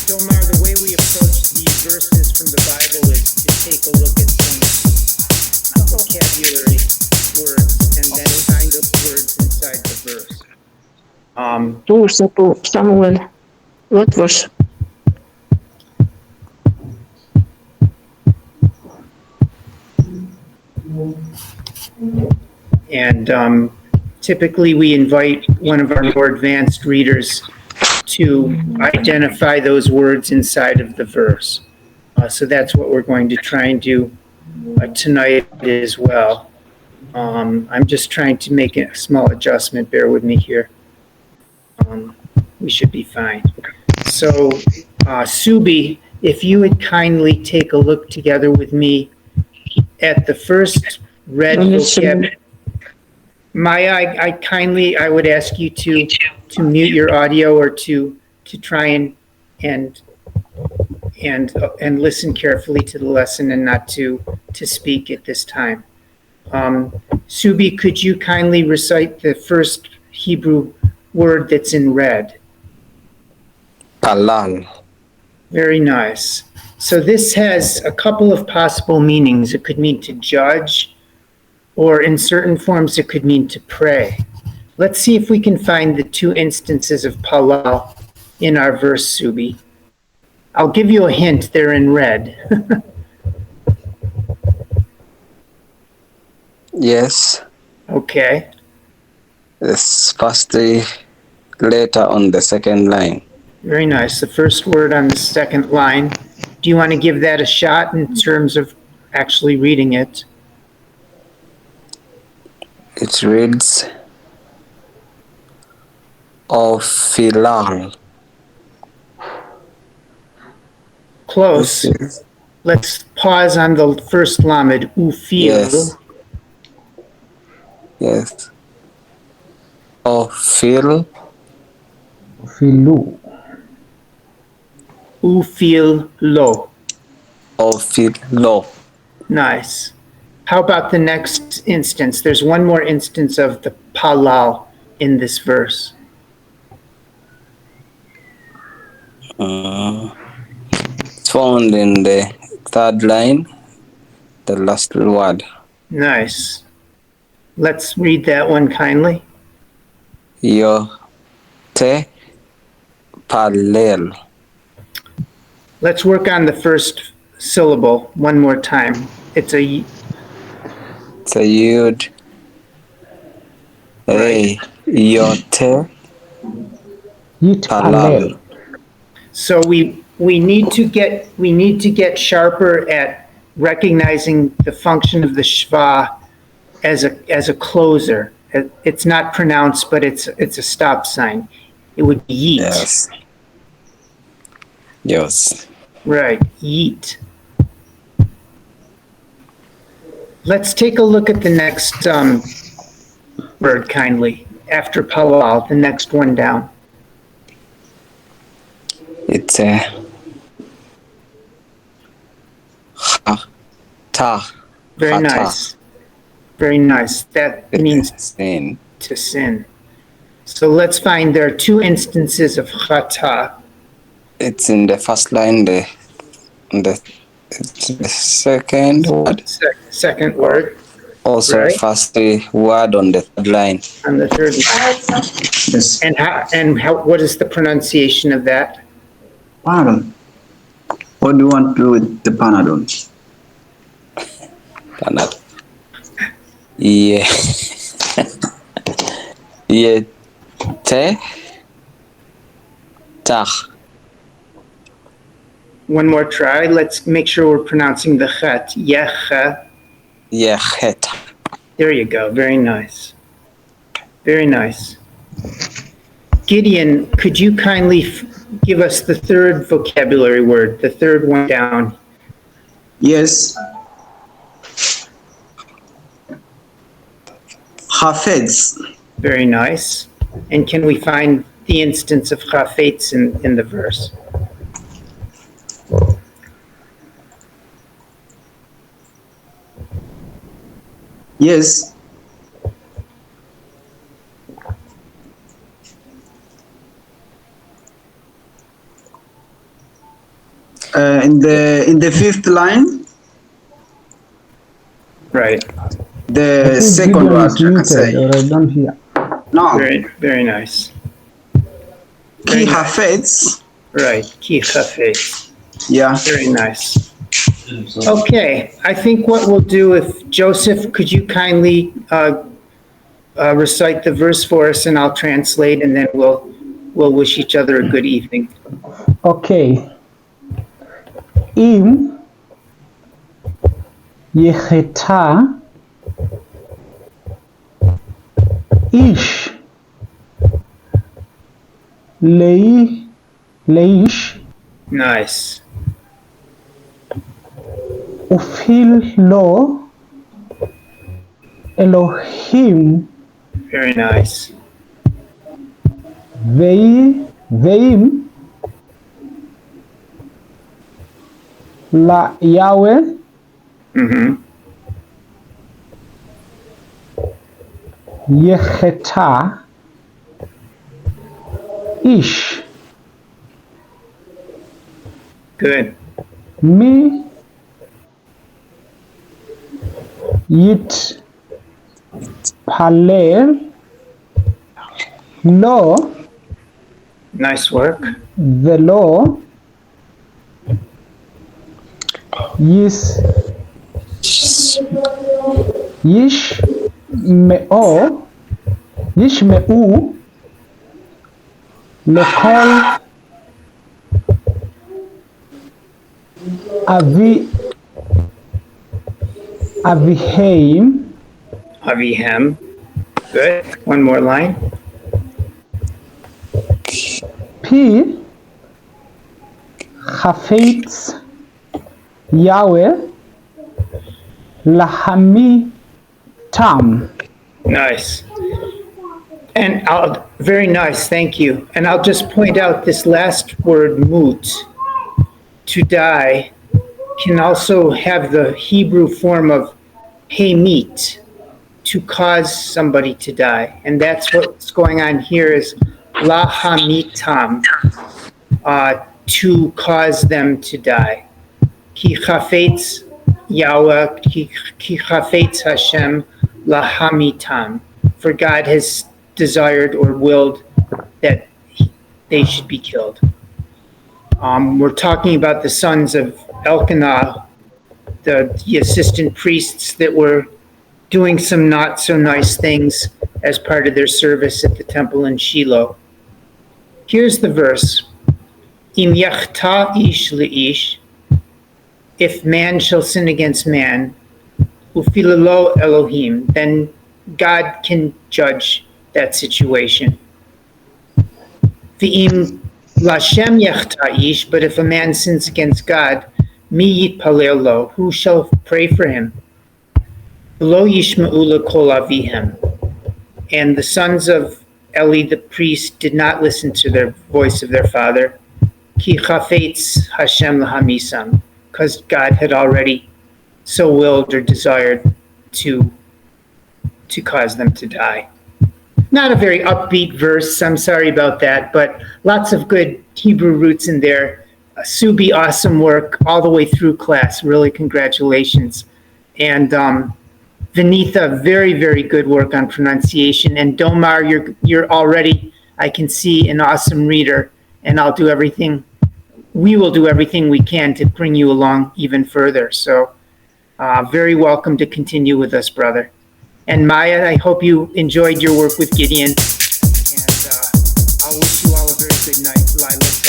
Domar, the way we approach these verses from the Bible is to take a look at some vocabulary words and then find the words inside the verse. Samuel, what verse? And typically we invite one of our more advanced readers to identify those words inside of the verse. So that's what we're going to try and do tonight as well. I'm just trying to make a small adjustment. Bear with me here. We should be fine. So, Subi, if you would kindly take a look together with me at the first red vocabulary. Maya, I would ask you to mute your audio or to try and listen carefully to the lesson and not to speak at this time. Subi, could you kindly recite the first Hebrew word that's in red? Halal. Very nice. So this has a couple of possible meanings. It could mean to judge, or in certain forms it could mean to pray. Let's see if we can find the two instances of palal in our verse, Subi. I'll give you a hint, they're in red. Yes. Okay. It's first letter on the second line. Very nice. The first word on the second line. Do you want to give that a shot in terms of actually reading it? It reads Ophilar. Close. Let's pause on the first lamed, ufil. Yes. Yes. Ophil. Filu. Ufil lo. Ophilo. Nice. How about the next instance? There's one more instance of the palal in this verse. It's found in the third line, the last word. Nice. Let's read that one kindly. Yo te palel. Let's work on the first syllable one more time. It's a It's a yud. Hey, yo te palal. So we need to get sharper at recognizing the function of the shva as a closer. It's not pronounced, but it's a stop sign. It would be yeet. Yes. Yes. Right, yeet. Let's take a look at the next word kindly. After palal, the next one down. It's a ta. Very Hata. nice. Very nice. That means sin. to sin. So let's find there are two instances of chata. It's in the first line, it's the second word. Second word. Also, Right. first word on the third line. On the third. Yes. And how? What is the pronunciation of that? Panadol. What do you want to do with the Panadol? Panad. Yeah. Yeah. Te. Tach. One more try. Let's make sure we're pronouncing the chet. Yecha. Yechet. There you go. Very nice. Very nice. Gideon, could you kindly give us the third vocabulary word, the third one down? Yes. Hafez. Very nice. And can we find the instance of chafetz in the verse? Yes. In the fifth line, Right. the I think second Gideon word, is I can say. muted, or I don't hear. No, Very, very nice. ki Very nice. hafetz. Right. Ki chafetz. Yeah. Very nice. Okay, I think what we'll do, if Joseph, could you kindly recite the verse for us, and I'll translate, and then we'll wish each other a good evening. Okay. Im יחטא איש לאיש Nice. ופיל לו אלוהים Very nice. ואם ליהווה Mm-hmm. יחטא איש Good. מי יתפלל לו Nice work. ולא ישמעו לכל אביהם Avihem. Good. One more line. פי חפץ יהווה להמיתם. Nice. And very nice, thank you. And I'll just point out this last word, mut, to die, can also have the Hebrew form of hemit, to cause somebody to die. And that's what's going on here is lahamitam, to cause them to die. Ki chafetz Yahweh, ki chafetz Hashem, lahamitam. For God has desired or willed that they should be killed. We're talking about the sons of Elkanah, the assistant priests that were doing some not so nice things as part of their service at the temple in Shiloh. Here's the verse. Im yachta ish leish, if man shall sin against man, ufilalo Elohim, then God can judge that situation. V'im lashem yachta ish, but if a man sins against God, mi yitpalel lo, who shall pray for him? Lo yishma'u lekol avihem. And the sons of Eli the priest did not listen to the voice of their father. Ki chafetz Hashem lahamisam, because God had already so willed or desired to cause them to die. Not a very upbeat verse, I'm sorry about that, but lots of good Hebrew roots in there. Subi, awesome work all the way through class, really congratulations. And Vinitha, very, very good work on pronunciation. And Domar, you're already, I can see, an awesome reader, and we will do everything we can to bring you along even further. So very welcome to continue with us, brother. And Maya, I hope you enjoyed your work with Gideon. And I'll wish you all a very good night, Lila.